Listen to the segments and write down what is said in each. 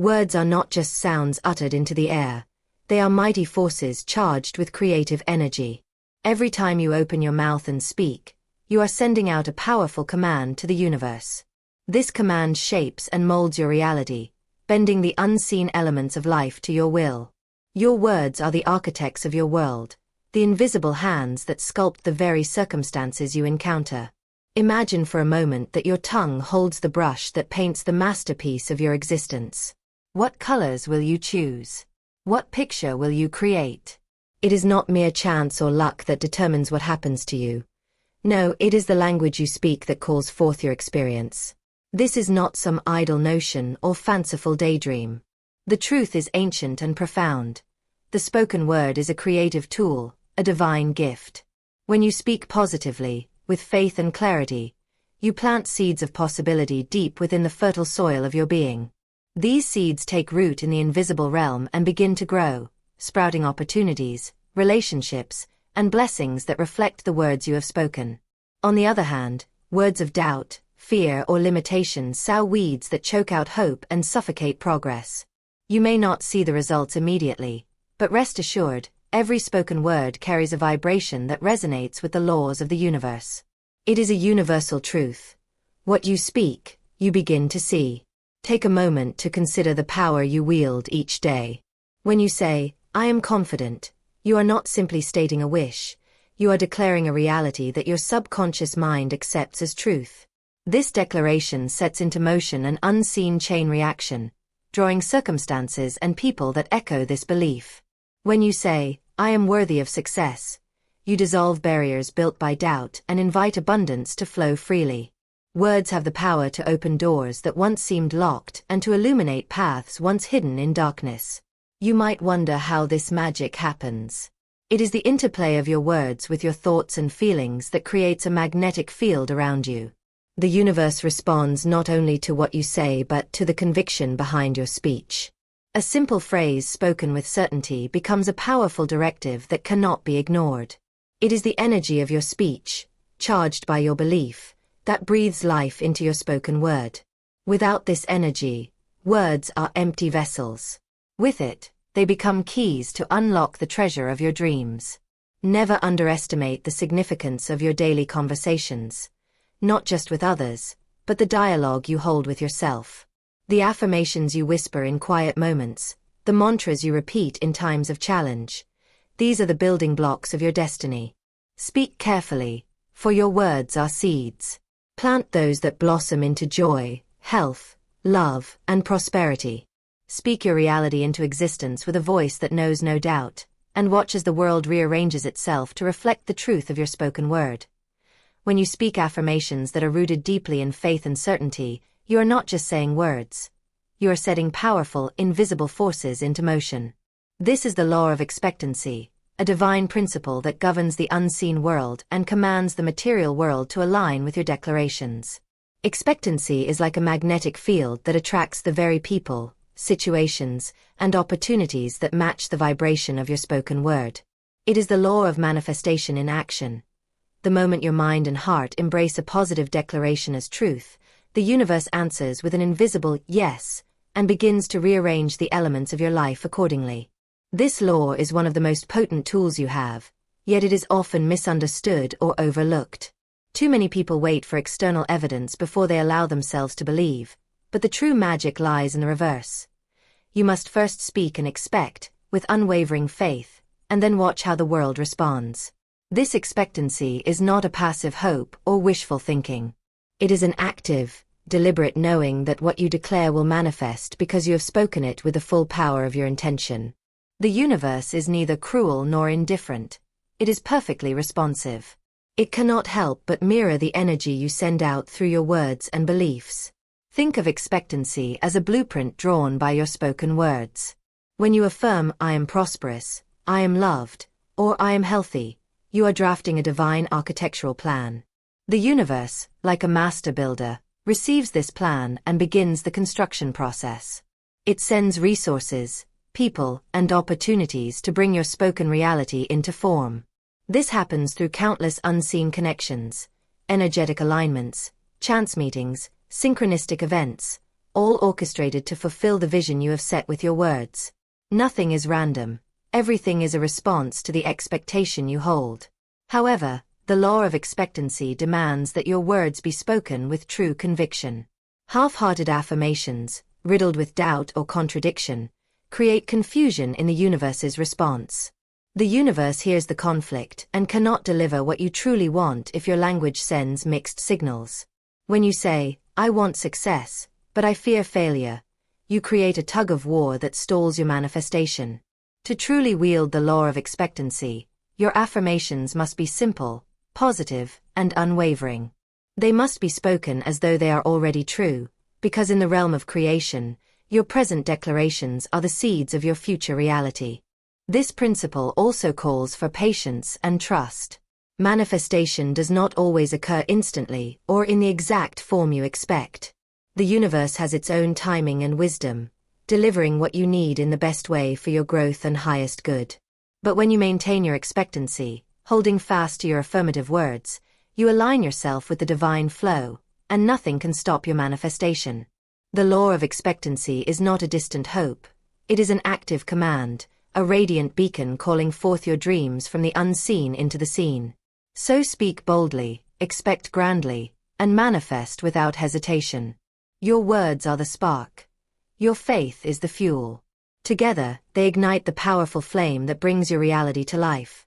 Words are not just sounds uttered into the air. They are mighty forces charged with creative energy. Every time you open your mouth and speak, you are sending out a powerful command to the universe. This command shapes and molds your reality, bending the unseen elements of life to your will. Your words are the architects of your world, the invisible hands that sculpt the very circumstances you encounter. Imagine for a moment that your tongue holds the brush that paints the masterpiece of your existence. What colors will you choose? What picture will you create? It is not mere chance or luck that determines what happens to you. No, it is the language you speak that calls forth your experience. This is not some idle notion or fanciful daydream. The truth is ancient and profound. The spoken word is a creative tool, a divine gift. When you speak positively, with faith and clarity, you plant seeds of possibility deep within the fertile soil of your being. These seeds take root in the invisible realm and begin to grow, sprouting opportunities, relationships, and blessings that reflect the words you have spoken. On the other hand, words of doubt, fear, or limitation sow weeds that choke out hope and suffocate progress. You may not see the results immediately, but rest assured, every spoken word carries a vibration that resonates with the laws of the universe. It is a universal truth. What you speak, you begin to see. Take a moment to consider the power you wield each day. When you say, "I am confident," you are not simply stating a wish. You are declaring a reality that your subconscious mind accepts as truth. This declaration sets into motion an unseen chain reaction, drawing circumstances and people that echo this belief. When you say, "I am worthy of success," you dissolve barriers built by doubt and invite abundance to flow freely. Words have the power to open doors that once seemed locked and to illuminate paths once hidden in darkness. You might wonder how this magic happens. It is the interplay of your words with your thoughts and feelings that creates a magnetic field around you. The universe responds not only to what you say but to the conviction behind your speech. A simple phrase spoken with certainty becomes a powerful directive that cannot be ignored. It is the energy of your speech, charged by your belief, that breathes life into your spoken word. Without this energy, words are empty vessels. With it, they become keys to unlock the treasure of your dreams. Never underestimate the significance of your daily conversations. Not just with others, but the dialogue you hold with yourself. The affirmations you whisper in quiet moments, the mantras you repeat in times of challenge. These are the building blocks of your destiny. Speak carefully, for your words are seeds. Plant those that blossom into joy, health, love, and prosperity. Speak your reality into existence with a voice that knows no doubt, and watch as the world rearranges itself to reflect the truth of your spoken word. When you speak affirmations that are rooted deeply in faith and certainty, you are not just saying words. You are setting powerful, invisible forces into motion. This is the law of expectancy, a divine principle that governs the unseen world and commands the material world to align with your declarations. Expectancy is like a magnetic field that attracts the very people, situations, and opportunities that match the vibration of your spoken word. It is the law of manifestation in action. The moment your mind and heart embrace a positive declaration as truth, the universe answers with an invisible yes, and begins to rearrange the elements of your life accordingly. This law is one of the most potent tools you have, yet it is often misunderstood or overlooked. Too many people wait for external evidence before they allow themselves to believe, but the true magic lies in the reverse. You must first speak and expect, with unwavering faith, and then watch how the world responds. This expectancy is not a passive hope or wishful thinking. It is an active, deliberate knowing that what you declare will manifest because you have spoken it with the full power of your intention. The universe is neither cruel nor indifferent. It is perfectly responsive. It cannot help but mirror the energy you send out through your words and beliefs. Think of expectancy as a blueprint drawn by your spoken words. When you affirm, "I am prosperous," "I am loved," or "I am healthy," you are drafting a divine architectural plan. The universe, like a master builder, receives this plan and begins the construction process. It sends resources, people, and opportunities to bring your spoken reality into form. This happens through countless unseen connections, energetic alignments, chance meetings, synchronistic events, all orchestrated to fulfill the vision you have set with your words. Nothing is random. Everything is a response to the expectation you hold. However, the law of expectancy demands that your words be spoken with true conviction. Half-hearted affirmations, riddled with doubt or contradiction, create confusion in the universe's response. The universe hears the conflict and cannot deliver what you truly want if your language sends mixed signals. When you say, "I want success, but I fear failure," you create a tug-of-war that stalls your manifestation. To truly wield the law of expectancy, your affirmations must be simple, positive, and unwavering. They must be spoken as though they are already true, because in the realm of creation, your present declarations are the seeds of your future reality. This principle also calls for patience and trust. Manifestation does not always occur instantly or in the exact form you expect. The universe has its own timing and wisdom, delivering what you need in the best way for your growth and highest good. But when you maintain your expectancy, holding fast to your affirmative words, you align yourself with the divine flow, and nothing can stop your manifestation. The law of expectancy is not a distant hope. It is an active command, a radiant beacon calling forth your dreams from the unseen into the seen. So speak boldly, expect grandly, and manifest without hesitation. Your words are the spark. Your faith is the fuel. Together, they ignite the powerful flame that brings your reality to life.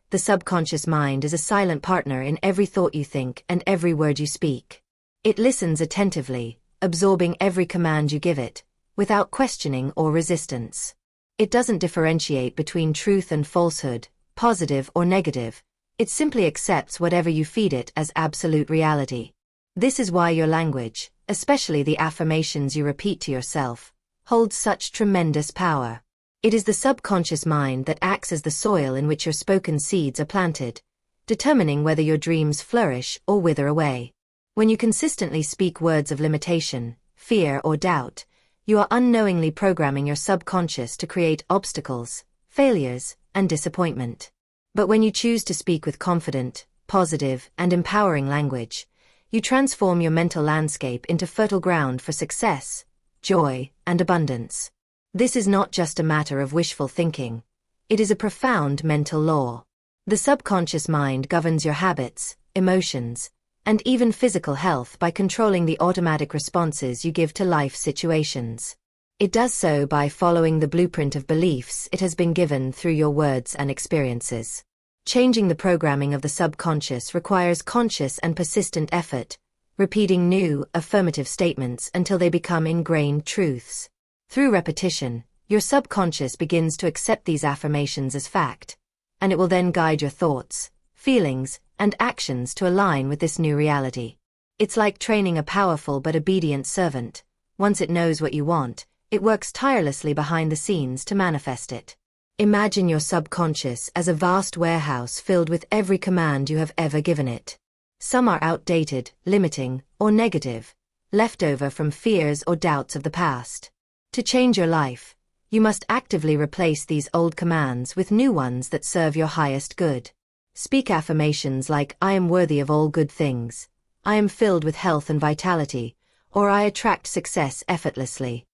The subconscious mind is a silent partner in every thought you think and every word you speak. It listens attentively, absorbing every command you give it, without questioning or resistance. It doesn't differentiate between truth and falsehood, positive or negative. It simply accepts whatever you feed it as absolute reality. This is why your language, especially the affirmations you repeat to yourself, holds such tremendous power. It is the subconscious mind that acts as the soil in which your spoken seeds are planted, determining whether your dreams flourish or wither away. When you consistently speak words of limitation, fear, or doubt, you are unknowingly programming your subconscious to create obstacles, failures, and disappointment. But when you choose to speak with confident, positive, and empowering language, you transform your mental landscape into fertile ground for success, joy, and abundance. This is not just a matter of wishful thinking. It is a profound mental law. The subconscious mind governs your habits, emotions, and even physical health by controlling the automatic responses you give to life situations. It does so by following the blueprint of beliefs it has been given through your words and experiences. Changing the programming of the subconscious requires conscious and persistent effort, repeating new, affirmative statements until they become ingrained truths. Through repetition, your subconscious begins to accept these affirmations as fact, and it will then guide your thoughts, feelings, and actions to align with this new reality. It's like training a powerful but obedient servant. Once it knows what you want, it works tirelessly behind the scenes to manifest it. Imagine your subconscious as a vast warehouse filled with every command you have ever given it. Some are outdated, limiting, or negative, left over from fears or doubts of the past. To change your life, you must actively replace these old commands with new ones that serve your highest good. Speak affirmations like, "I am worthy of all good things," "I am filled with health and vitality," or "I attract success effortlessly."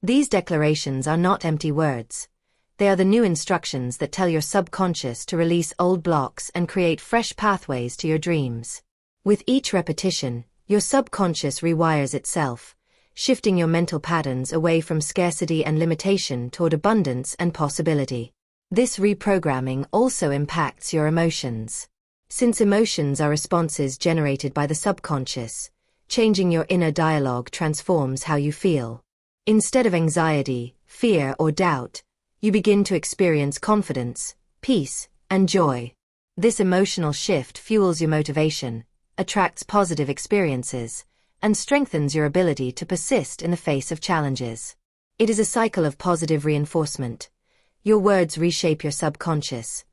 These declarations are not empty words. They are the new instructions that tell your subconscious to release old blocks and create fresh pathways to your dreams. With each repetition, your subconscious rewires itself, shifting your mental patterns away from scarcity and limitation toward abundance and possibility. This reprogramming also impacts your emotions. Since emotions are responses generated by the subconscious, changing your inner dialogue transforms how you feel. Instead of anxiety, fear, or doubt, you begin to experience confidence, peace, and joy. This emotional shift fuels your motivation, attracts positive experiences, and strengthens your ability to persist in the face of challenges. It is a cycle of positive reinforcement. Your words reshape your subconscious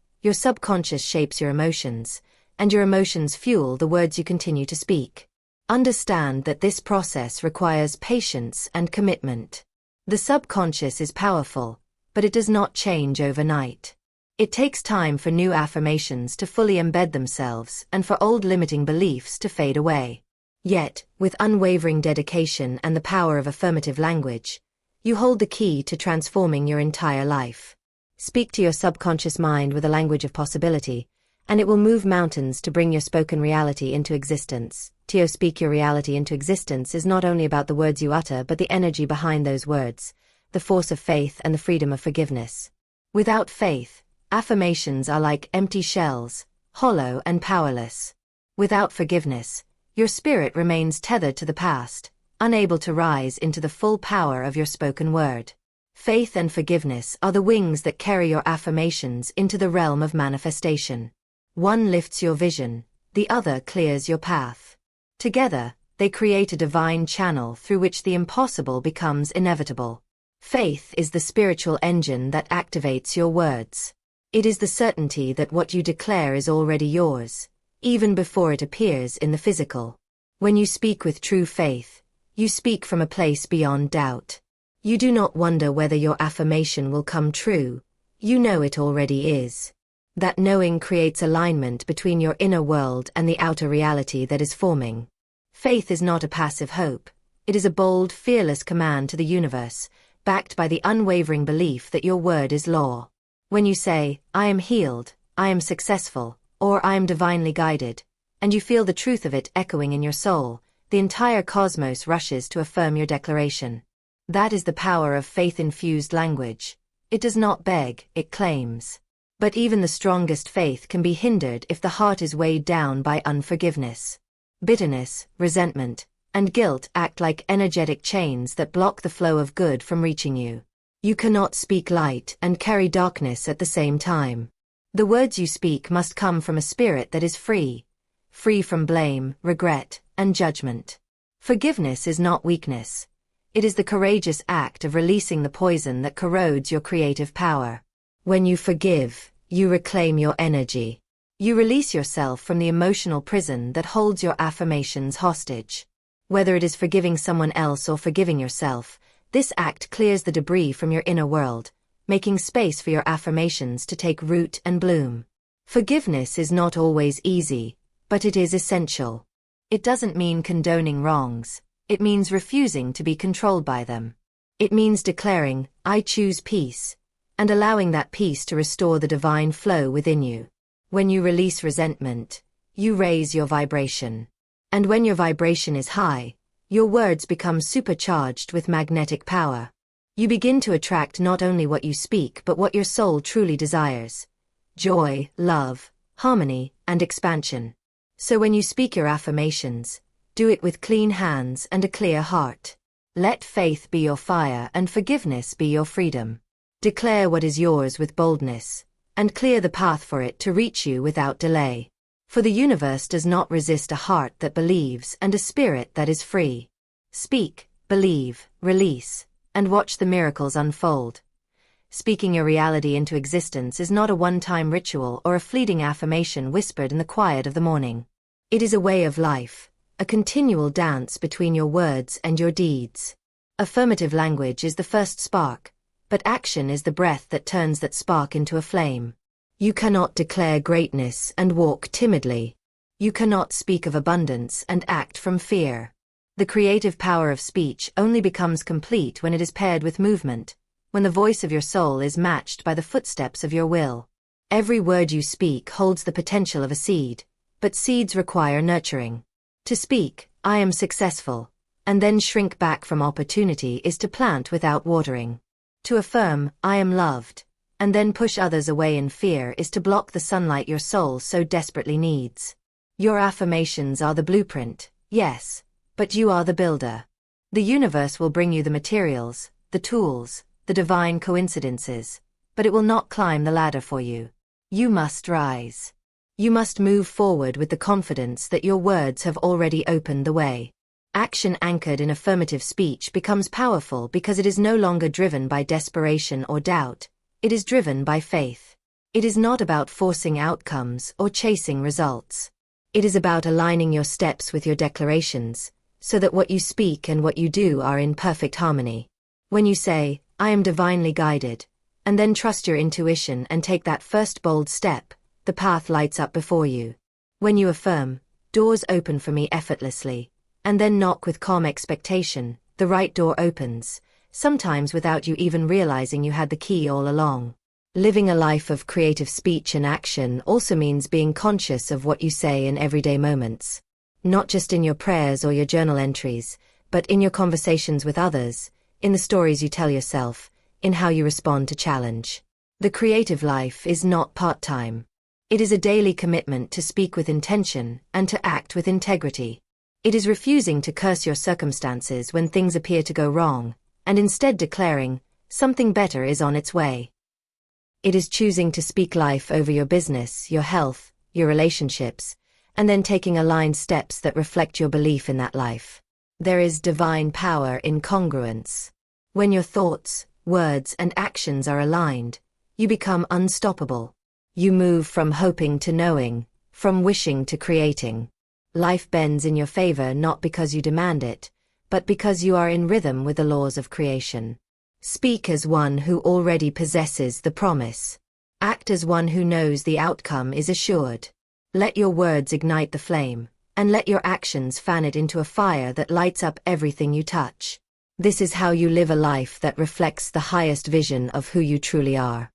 shapes your emotions, and your emotions fuel the words you continue to speak. Understand that this process requires patience and commitment. The subconscious is powerful, but it does not change overnight. It takes time for new affirmations to fully embed themselves and for old limiting beliefs to fade away. Yet, with unwavering dedication and the power of affirmative language, you hold the key to transforming your entire life. Speak to your subconscious mind with a language of possibility, and it will move mountains to bring your spoken reality into existence. To speak your reality into existence is not only about the words you utter but the energy behind those words, the force of faith and the freedom of forgiveness. Without faith, affirmations are like empty shells, hollow and powerless. Without forgiveness, your spirit remains tethered to the past, unable to rise into the full power of your spoken word. Faith and forgiveness are the wings that carry your affirmations into the realm of manifestation. One lifts your vision, the other clears your path. Together, they create a divine channel through which the impossible becomes inevitable. Faith is the spiritual engine that activates your words. It is the certainty that what you declare is already yours, even before it appears in the physical. When you speak with true faith, you speak from a place beyond doubt. You do not wonder whether your affirmation will come true. You know it already is. That knowing creates alignment between your inner world and the outer reality that is forming. Faith is not a passive hope. It is a bold, fearless command to the universe, backed by the unwavering belief that your word is law. When you say, "I am healed, I am successful," or "I am divinely guided," and you feel the truth of it echoing in your soul, the entire cosmos rushes to affirm your declaration. That is the power of faith-infused language. It does not beg, it claims. But even the strongest faith can be hindered if the heart is weighed down by unforgiveness. Bitterness, resentment, and guilt act like energetic chains that block the flow of good from reaching you. You cannot speak light and carry darkness at the same time. The words you speak must come from a spirit that is free from blame, regret, and judgment. Forgiveness is not weakness. It is the courageous act of releasing the poison that corrodes your creative power. When you forgive, you reclaim your energy. You release yourself from the emotional prison that holds your affirmations hostage. Whether it is forgiving someone else or forgiving yourself, this act clears the debris from your inner world, making space for your affirmations to take root and bloom. Forgiveness is not always easy, but it is essential. It doesn't mean condoning wrongs. It means refusing to be controlled by them. It means declaring, "I choose peace," and allowing that peace to restore the divine flow within you. When you release resentment, you raise your vibration. And when your vibration is high, your words become supercharged with magnetic power. You begin to attract not only what you speak but what your soul truly desires: joy, love, harmony, and expansion. So when you speak your affirmations, do it with clean hands and a clear heart. Let faith be your fire and forgiveness be your freedom. Declare what is yours with boldness, and clear the path for it to reach you without delay. For the universe does not resist a heart that believes and a spirit that is free. Speak, believe, release, and watch the miracles unfold. Speaking your reality into existence is not a one-time ritual or a fleeting affirmation whispered in the quiet of the morning. It is a way of life, a continual dance between your words and your deeds. Affirmative language is the first spark, but action is the breath that turns that spark into a flame. You cannot declare greatness and walk timidly. You cannot speak of abundance and act from fear. The creative power of speech only becomes complete when it is paired with movement, when the voice of your soul is matched by the footsteps of your will. Every word you speak holds the potential of a seed, but seeds require nurturing. To speak, "I am successful," and then shrink back from opportunity is to plant without watering. To affirm, "I am loved," and then push others away in fear is to block the sunlight your soul so desperately needs. Your affirmations are the blueprint, yes, but you are the builder. The universe will bring you the materials, the tools, the divine coincidences, but it will not climb the ladder for you. You must rise. You must move forward with the confidence that your words have already opened the way. Action anchored in affirmative speech becomes powerful because it is no longer driven by desperation or doubt. It is driven by faith. It is not about forcing outcomes or chasing results. It is about aligning your steps with your declarations, so that what you speak and what you do are in perfect harmony. When you say, "I am divinely guided," and then trust your intuition and take that first bold step, the path lights up before you. When you affirm, "Doors open for me effortlessly," And then knock with calm expectation, the right door opens, sometimes without you even realizing you had the key all along. Living a life of creative speech and action also means being conscious of what you say in everyday moments. Not just in your prayers or your journal entries, but in your conversations with others, in the stories you tell yourself, in how you respond to challenge. The creative life is not part-time. It is a daily commitment to speak with intention and to act with integrity. It is refusing to curse your circumstances when things appear to go wrong, and instead declaring, something better is on its way. It is choosing to speak life over your business, your health, your relationships, and then taking aligned steps that reflect your belief in that life. There is divine power in congruence. When your thoughts, words, and actions are aligned, you become unstoppable. You move from hoping to knowing, from wishing to creating. Life bends in your favor not because you demand it, but because you are in rhythm with the laws of creation. Speak as one who already possesses the promise. Act as one who knows the outcome is assured. Let your words ignite the flame, and let your actions fan it into a fire that lights up everything you touch. This is how you live a life that reflects the highest vision of who you truly are.